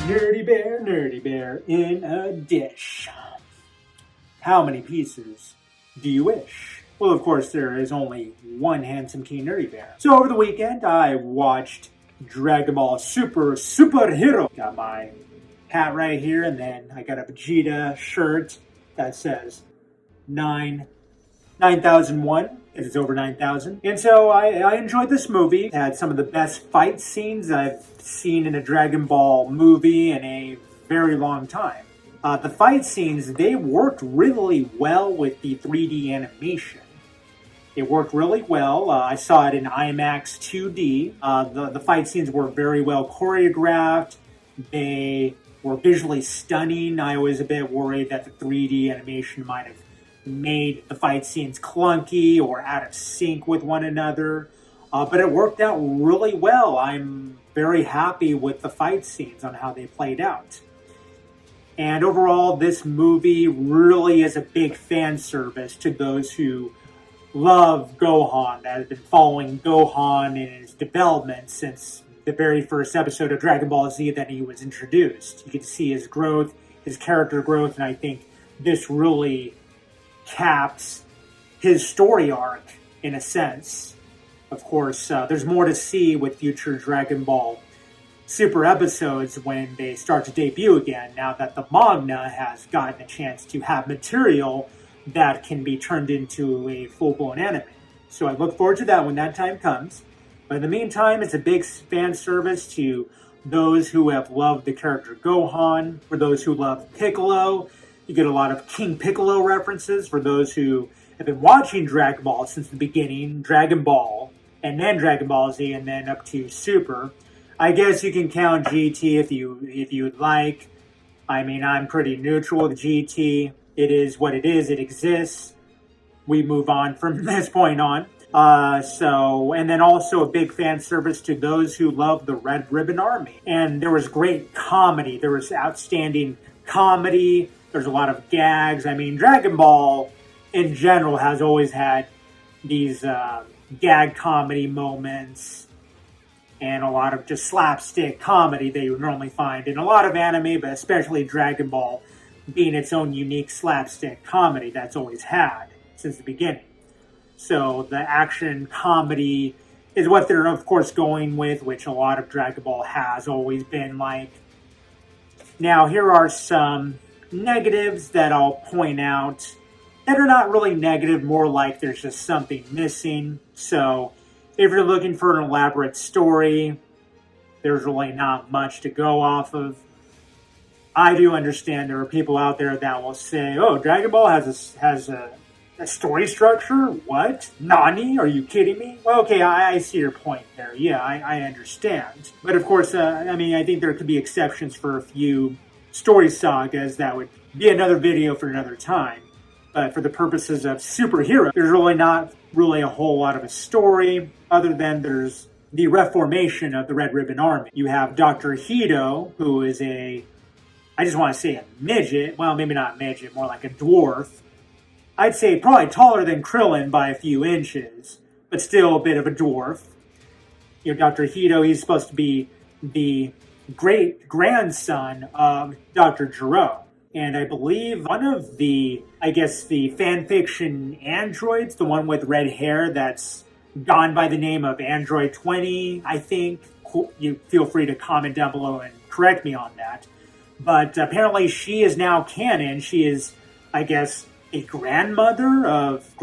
Nerdy bear in a dish. How many pieces do you wish? Well, of course, there is only one handsome king nerdy bear. So over the weekend, I watched Dragonballsuper Superhero. Got my hat right here, and then I got a Vegeta shirt that says 9001. It's over 9,000. And so I enjoyed this movie. It had some of the best fight scenes I've seen in a Dragon Ball movie in a very long time. The fight scenes, they worked really well with the 3D animation. It worked really well. I saw it in IMAX 2D. The fight scenes were very well choreographed. They were visually stunning. I was a bit worried that the 3D animation might have made the fight scenes clunky or out of sync with one another. But it worked out really well. I'm very happy with the fight scenes on how they played out. And overall, this movie really is a big fan service to those who love Gohan, that have been following Gohan in his development since the very first episode of Dragon Ball Z that he was introduced. You can see his growth, his character growth, and I think this really caps his story arc in a sense. Of course, there's more to see with future Dragon Ball Super episodes when they start to debut again, now that the manga has gotten a chance to have material that can be turned into a full-blown anime. So I look forward to that when that time comes. But in the meantime, it's a big fan service to those who have loved the character Gohan, for those who love Piccolo. You get a lot of King Piccolo references for those who have been watching Dragon Ball since the beginning, Dragon Ball, and then Dragon Ball Z, and then up to Super. I guess you can count GT if you'd like. I mean, I'm pretty neutral with GT. It is what it is. It exists. We move on from this point on. And then also a big fan service to those who love the Red Ribbon Army. And there was great comedy. There was outstanding comedy. There's a lot of gags. I mean, Dragon Ball in general has always had these gag comedy moments and a lot of just slapstick comedy that you would normally find in a lot of anime, but especially Dragon Ball being its own unique slapstick comedy that's always had since the beginning. So the action comedy is what they're, of course, going with, which a lot of Dragon Ball has always been like. Now, here are some negatives that I'll point out that are not really negative, more like there's just something missing. So if you're looking for an elaborate story, there's really not much to go off of. I do understand there are people out there that will say, oh, Dragon Ball has a story structure? What? Nani? Are you kidding me? Well, okay, I see your point there. Yeah, I understand. But of course, I think there could be exceptions for a few story sagas that would be another video for another time. But for the purposes of superhero, there's really not really a whole lot of a story, other than there's the reformation of the Red Ribbon Army. You have Dr. Hito, who is I just want to say a midget. Well, maybe not midget, more like a dwarf. I'd say probably taller than Krillin by a few inches, but still a bit of a dwarf. You know, Dr. Hito, he's supposed to be the great-grandson of Dr. Gero. And I believe one of the fan fiction androids, the one with red hair that's gone by the name of Android 20, I think. You feel free to comment down below and correct me on that. But apparently she is now canon. She is, I guess, a great-grandmother of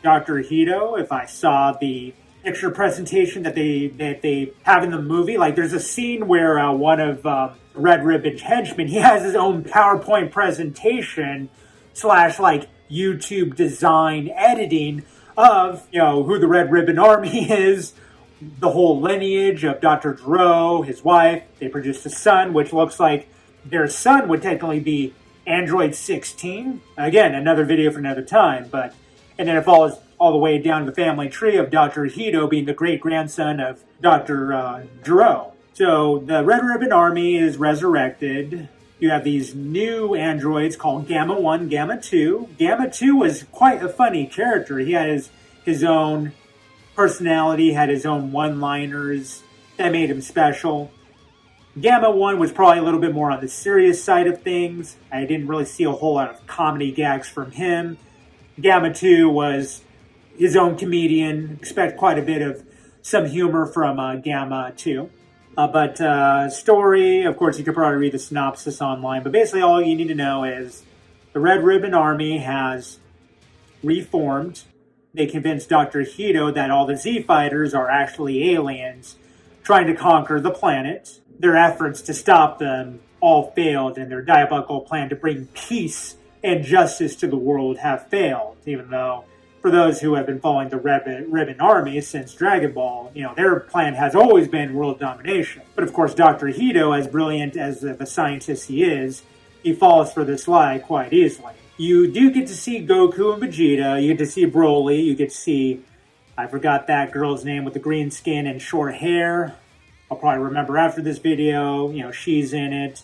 Dr. Hito, if I saw the picture presentation that they have in the movie. Like, there's a scene where one of Red Ribbon's henchmen, he has his own PowerPoint presentation / YouTube design editing of, who the Red Ribbon Army is, the whole lineage of Dr. Gero, his wife. They produced a son, which looks like their son would technically be Android 16. Again, another video for another time, and then it follows all the way down the family tree of Dr. Hito being the great-grandson of Dr. Gero. So the Red Ribbon Army is resurrected. You have these new androids called Gamma 1, Gamma 2. Gamma 2 was quite a funny character. He had his own personality, had his own one-liners that made him special. Gamma 1 was probably a little bit more on the serious side of things. I didn't really see a whole lot of comedy gags from him. Gamma 2 was his own comedian. Expect quite a bit of some humor from Gamma 2. But story, of course, you could probably read the synopsis online. But basically all you need to know is the Red Ribbon Army has reformed. They convinced Dr. Hito that all the Z-Fighters are actually aliens trying to conquer the planet. Their efforts to stop them all failed, and their diabolical plan to bring peace and justice to the world have failed, even though for those who have been following the Ribbon Army since Dragon Ball, their plan has always been world domination. But of course, Dr. Hito, as brilliant as the scientist he is, he falls for this lie quite easily. You do get to see Goku and Vegeta, you get to see Broly, you get to see, I forgot that girl's name with the green skin and short hair. I'll probably remember after this video, she's in it.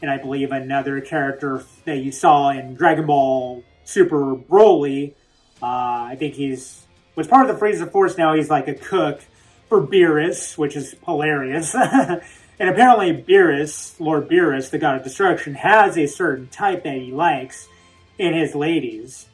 And I believe another character that you saw in Dragon Ball Super Broly, I think was part of the Frieza Force now. He's like a cook for Beerus, which is hilarious. And apparently Beerus, Lord Beerus, the god of destruction, has a certain type that he likes in his ladies.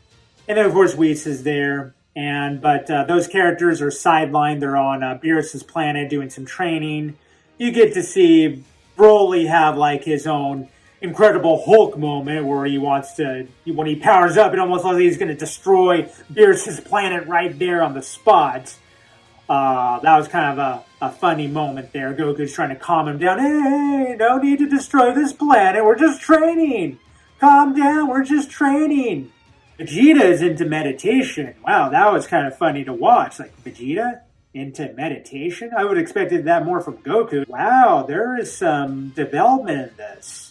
And then of course Whis is there. But those characters are sidelined. They're on Beerus's planet doing some training. You get to see Broly have like his own Incredible Hulk moment where he wants to, when he powers up, it almost looks like he's going to destroy Beerus's planet right there on the spot. That was kind of a funny moment there. Goku's trying to calm him down. Hey, no need to destroy this planet. We're just training. Calm down. We're just training. Vegeta is into meditation. Wow, that was kind of funny to watch. Like, Vegeta into meditation? I would have expected that more from Goku. Wow, there is some development in this.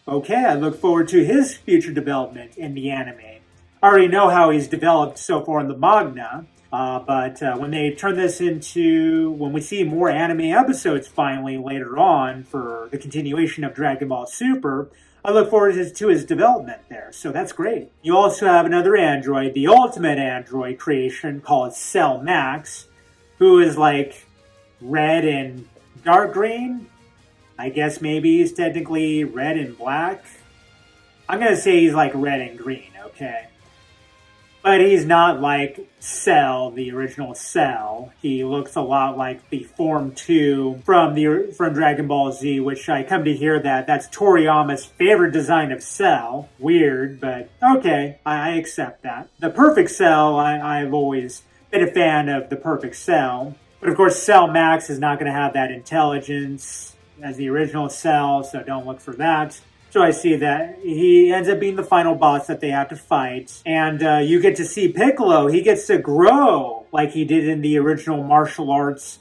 Okay, I look forward to his future development in the anime. I already know how he's developed so far in the manga, but when they turn this into, when we see more anime episodes finally later on for the continuation of Dragon Ball Super, I look forward to his development there, so that's great. You also have another android, the ultimate android creation called Cell Max, who is like red and dark green. I guess maybe he's technically red and black. I'm going to say he's like red and green, okay? But he's not like Cell, the original Cell. He looks a lot like the Form 2 from Dragon Ball Z, which I come to hear that's Toriyama's favorite design of Cell. Weird, but okay, I accept that. The Perfect Cell, I've always been a fan of the Perfect Cell. But of course, Cell Max is not going to have that intelligence as the original Cell, so don't look for that. So I see that he ends up being the final boss that they have to fight. And you get to see Piccolo. He gets to grow like he did in the original martial arts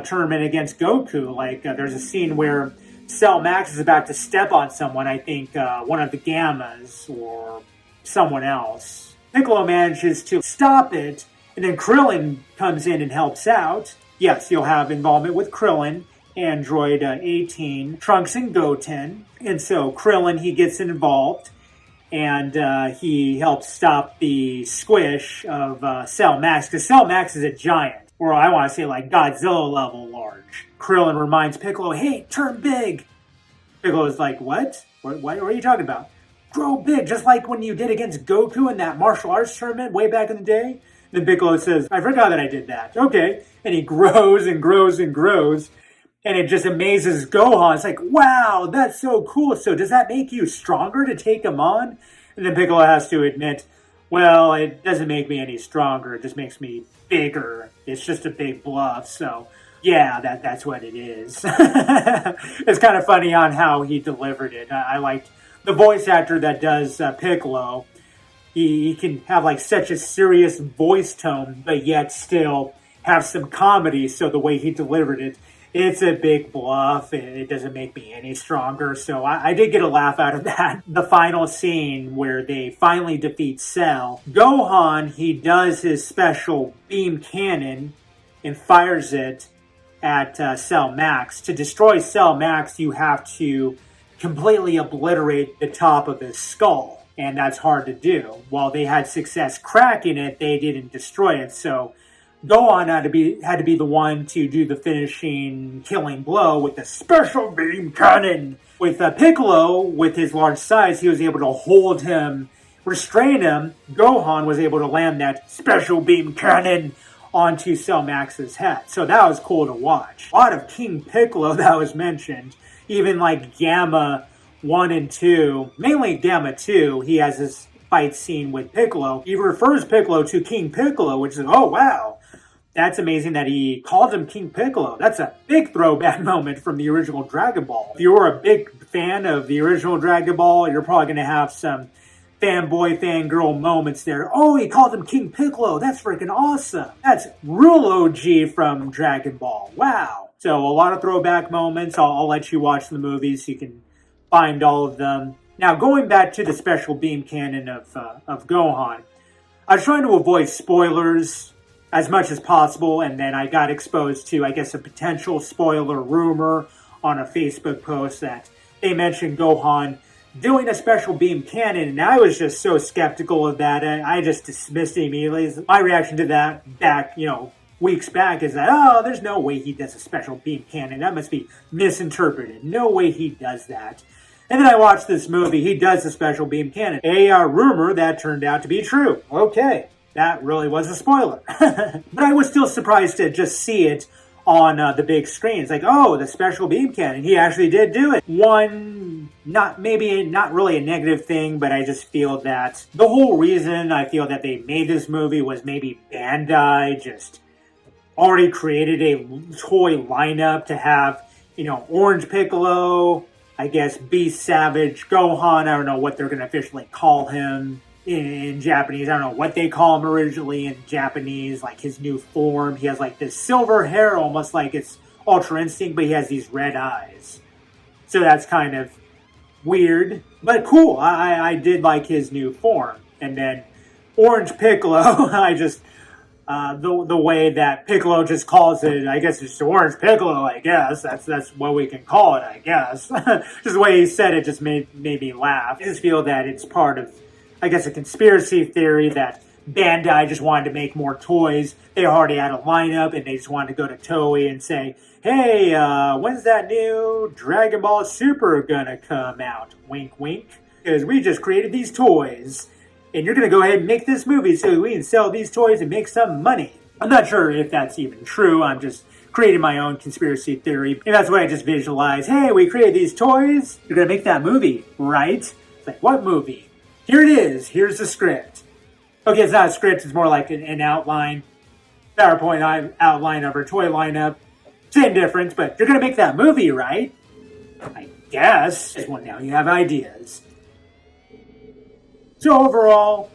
tournament against Goku. Like there's a scene where Cell Max is about to step on someone. I think one of the Gammas or someone else. Piccolo manages to stop it. And then Krillin comes in and helps out. Yes, you'll have involvement with Krillin, Android 18, Trunks, and Goten. And so Krillin, he gets involved, and he helps stop the squish of Cell Max, because Cell Max is a giant, or I want to say like Godzilla level large. Krillin reminds Piccolo, hey, turn big. Piccolo's like, what? What are you talking about? Grow big, just like when you did against Goku in that martial arts tournament way back in the day. Then Piccolo says, I forgot that I did that. Okay. And he grows and grows and grows. And it just amazes Gohan. It's like, wow, that's so cool. So does that make you stronger to take him on? And then Piccolo has to admit, well, it doesn't make me any stronger. It just makes me bigger. It's just a big bluff. So yeah, that's what it is. It's kind of funny on how he delivered it. I liked the voice actor that does Piccolo. He can have like such a serious voice tone, but yet still have some comedy. So the way he delivered it, it's a big bluff. It doesn't make me any stronger. So I did get a laugh out of that. The final scene where they finally defeat Cell. Gohan, he does his special beam cannon and fires it at Cell Max. To destroy Cell Max, you have to completely obliterate the top of his skull. And that's hard to do. While they had success cracking it, they didn't destroy it. So Gohan had to be the one to do the finishing killing blow with the special beam cannon. With Piccolo, with his large size, he was able to hold him, restrain him. Gohan was able to land that special beam cannon onto Cell Max's head. So that was cool to watch. A lot of King Piccolo that was mentioned. Even like Gamma 1 and 2, mainly Gamma 2, he has this fight scene with Piccolo. He refers Piccolo to King Piccolo, which is, oh wow. That's amazing that he called him King Piccolo. That's a big throwback moment from the original Dragon Ball. If you were a big fan of the original Dragon Ball, you're probably going to have some fanboy, fangirl moments there. Oh, he called him King Piccolo. That's freaking awesome. That's real OG from Dragon Ball. Wow. So a lot of throwback moments. I'll let you watch the movies so you can find all of them. Now, going back to the special beam cannon of Gohan, I was trying to avoid spoilers as much as possible, and then I got exposed to, I guess, a potential spoiler rumor on a Facebook post that they mentioned Gohan doing a special beam cannon, and I was just so skeptical of that, and I just dismissed it immediately. My reaction to that back, weeks back is that, oh, there's no way he does a special beam cannon. That must be misinterpreted. No way he does that. And then I watched this movie. He does the special beam cannon. A rumor that turned out to be true. Okay. That really was a spoiler. But I was still surprised to just see it on the big screen. It's like, oh, the special beam cannon. He actually did do it. Not really a negative thing, but I just feel that the whole reason I feel that they made this movie was maybe Bandai just already created a toy lineup to have, Orange Piccolo, I guess Beast Savage, Gohan, I don't know what they're going to officially call him. In Japanese, I don't know what they call him originally in Japanese, like his new form. He has like this silver hair, almost like it's Ultra Instinct, but he has these red eyes. So that's kind of weird, but cool. I did like his new form. And then Orange Piccolo, I just, the way that Piccolo just calls it, I guess it's Orange Piccolo, I guess. That's what we can call it, I guess. Just the way he said it just made me laugh. I just feel that it's part of, I guess, a conspiracy theory that Bandai just wanted to make more toys. They already had a lineup, and they just wanted to go to Toei and say, hey, when's that new Dragonballsuper gonna come out? Wink, wink. Because we just created these toys, and you're gonna go ahead and make this movie so we can sell these toys and make some money. I'm not sure if that's even true. I'm just creating my own conspiracy theory. And that's what I just visualized. Hey, we created these toys. You're gonna make that movie, right? It's like, what movie? Here it is. Here's the script. Okay, it's not a script. It's more like an outline, PowerPoint outline of our toy lineup. Same difference, but you're going to make that movie, right? I guess. Well, now you have ideas. So overall,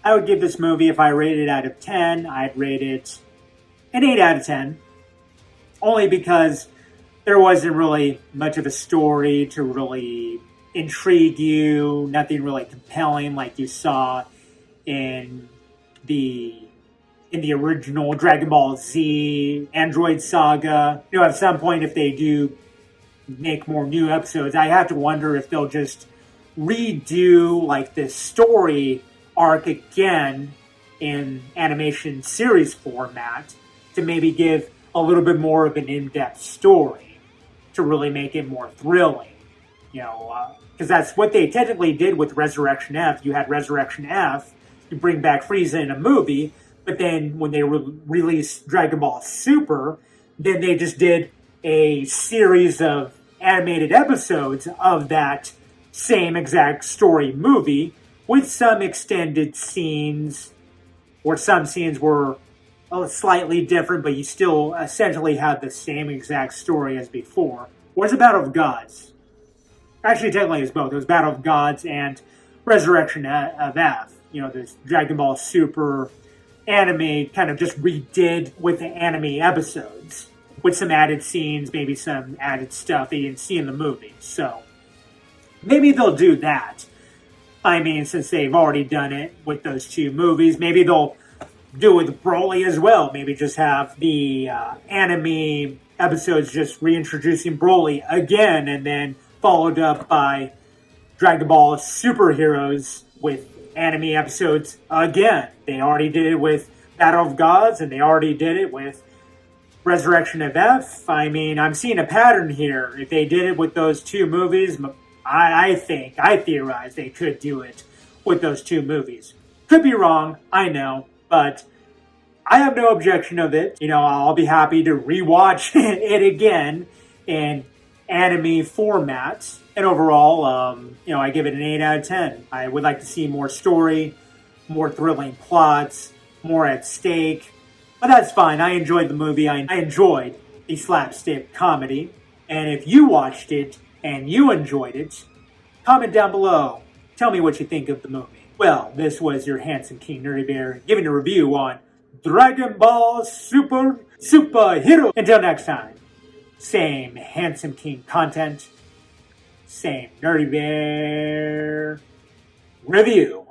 I would give this movie, if I rated it out of 10, I'd rate it an 8 out of 10. Only because there wasn't really much of a story to really intrigue you, nothing really compelling like you saw in the original Dragon Ball Z Android Saga. At some point, if they do make more new episodes, I have to wonder if they'll just redo like this story arc again in animation series format to maybe give a little bit more of an in-depth story to really make it more thrilling. Because that's what they technically did with Resurrection F. You had Resurrection F, you bring back Frieza in a movie, but then when they released Dragon Ball Super, then they just did a series of animated episodes of that same exact story movie with some extended scenes, or some scenes were slightly different, but you still essentially have the same exact story as before. Or is it Battle of Gods? Actually, technically, it's both. It was Battle of Gods and Resurrection of F. This Dragon Ball Super anime kind of just redid with the anime episodes, with some added scenes, maybe some added stuff that you didn't see in the movie. So, maybe they'll do that. I mean, since they've already done it with those two movies, maybe they'll do it with Broly as well. Maybe just have the anime episodes just reintroducing Broly again, and then followed up by Dragon Ball Superheroes with anime episodes again. They already did it with Battle of Gods, and they already did it with Resurrection of F. I mean, I'm seeing a pattern here. If they did it with those two movies, I theorize they could do it with those two movies. Could be wrong, I know, but I have no objection of it. You know, I'll be happy to rewatch it again in anime format. And overall, I give it an 8 out of 10. I would like to see more story, more thrilling plots, more at stake. But that's fine. I enjoyed the movie. I enjoyed the slapstick comedy. And if you watched it and you enjoyed it, comment down below. Tell me what you think of the movie. Well, this was your handsome King Nerdy Bear giving a review on Dragonballsuper Superhero. Until next time, same handsome King content, same Nerdy Bear review.